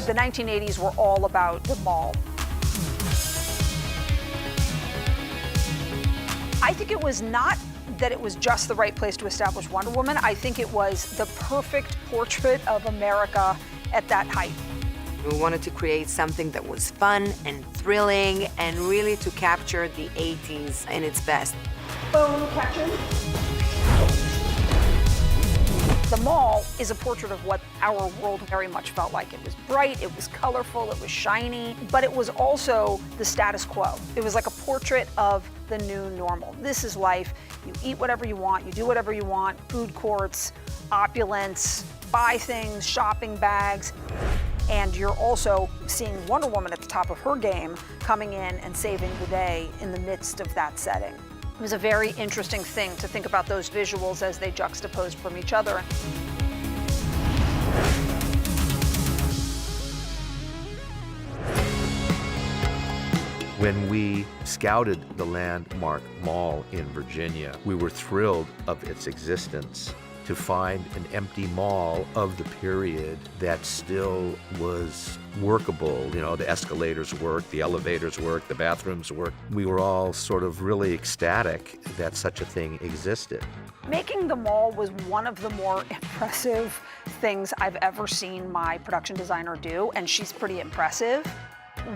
The 1980s were all about the mall. I think it was not that it was just the right place to establish Wonder Woman. I think it was the perfect portrait of America at that height. We wanted to create something that was fun and thrilling and really to capture the 80s in its best. Boom, catching. The mall is a portrait of what our world very much felt like. It was bright, it was colorful, it was shiny, but it was also the status quo. It was like a portrait of the new normal. This is life. You eat whatever you want, you do whatever you want, food courts, opulence, buy things, shopping bags. And you're also seeing Wonder Woman at the top of her game coming in and saving the day in the midst of that setting. It was a very interesting thing to think about those visuals as they juxtaposed from each other. When we scouted the Landmark Mall in Virginia, we were thrilled of its existence. To find an empty mall of the period that still was workable. You know, the escalators worked, the elevators worked, the bathrooms worked. We were all sort of really ecstatic that such a thing existed. Making the mall was one of the more impressive things I've ever seen my production designer do, and she's pretty impressive.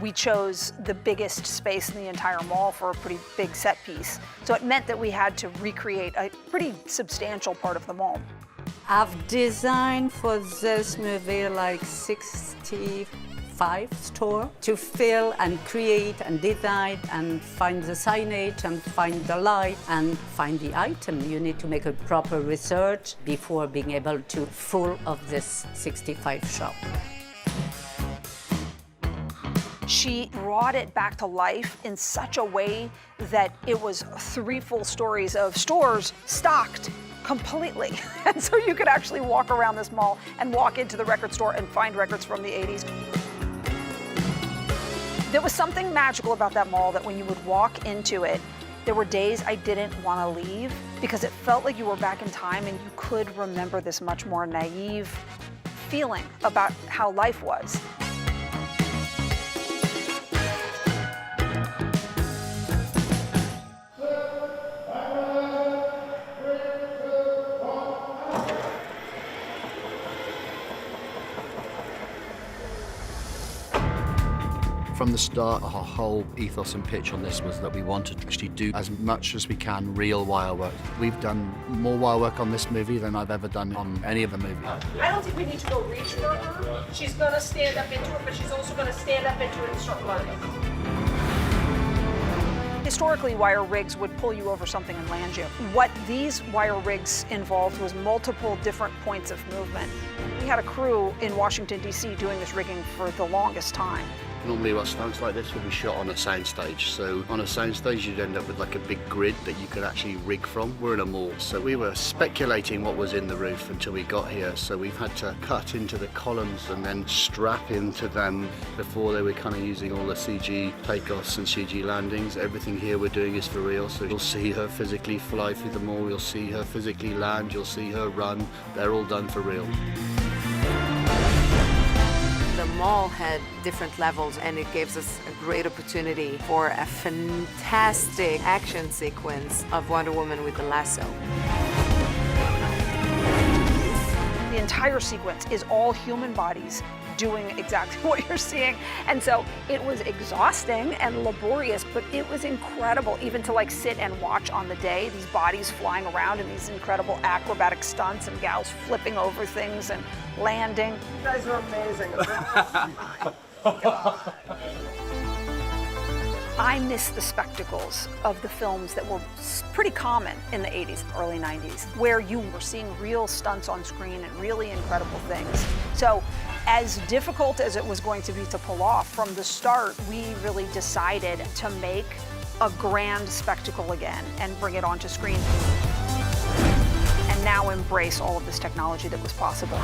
We chose the biggest space in the entire mall for a pretty big set piece. So it meant that we had to recreate a pretty substantial part of the mall. I've designed for this movie like 65 stores to fill and create and design and find the signage and find the light and find the item. You need to make a proper research before being able to full of this 65 shop. She brought it back to life in such a way that it was 3 full stories of stores stocked completely. And so you could actually walk around this mall and walk into the record store and find records from the 80s. There was something magical about that mall that when you would walk into it, there were days I didn't want to leave because it felt like you were back in time and you could remember this much more naive feeling about how life was. From the start, our whole ethos and pitch on this was that we wanted to actually do as much as we can real wire work. We've done more wire work on this movie than I've ever done on any other movie. I don't think we need to go reach for her. She's going to stand up into it, but she's also going to stand up into it and start running. Historically, wire rigs would pull you over something and land you. What these wire rigs involved was multiple different points of movement. We had a crew in Washington, D.C. doing this rigging for the longest time. Normally what stunts like this would be shot on a soundstage. So on a soundstage you'd end up with like a big grid that you could actually rig from. We're in a mall, so we were speculating what was in the roof until we got here. So we've had to cut into the columns and then strap into them. Before they were kind of using all the CG takeoffs and CG landings. Everything here we're doing is for real. So you'll see her physically fly through the mall, you'll see her physically land, you'll see her run. They're all done for real. The mall had different levels and it gives us a great opportunity for a fantastic action sequence of Wonder Woman with the lasso. The entire sequence is all human bodies doing exactly what you're seeing. And so it was exhausting and laborious, but it was incredible even to like sit and watch on the day, these bodies flying around and these incredible acrobatic stunts and gals flipping over things and landing. You guys are amazing. I miss the spectacles of the films that were pretty common in the 80s, early 90s, where you were seeing real stunts on screen and really incredible things. So as difficult as it was going to be to pull off, from the start, we really decided to make a grand spectacle again and bring it onto screen. And now embrace all of this technology that was possible.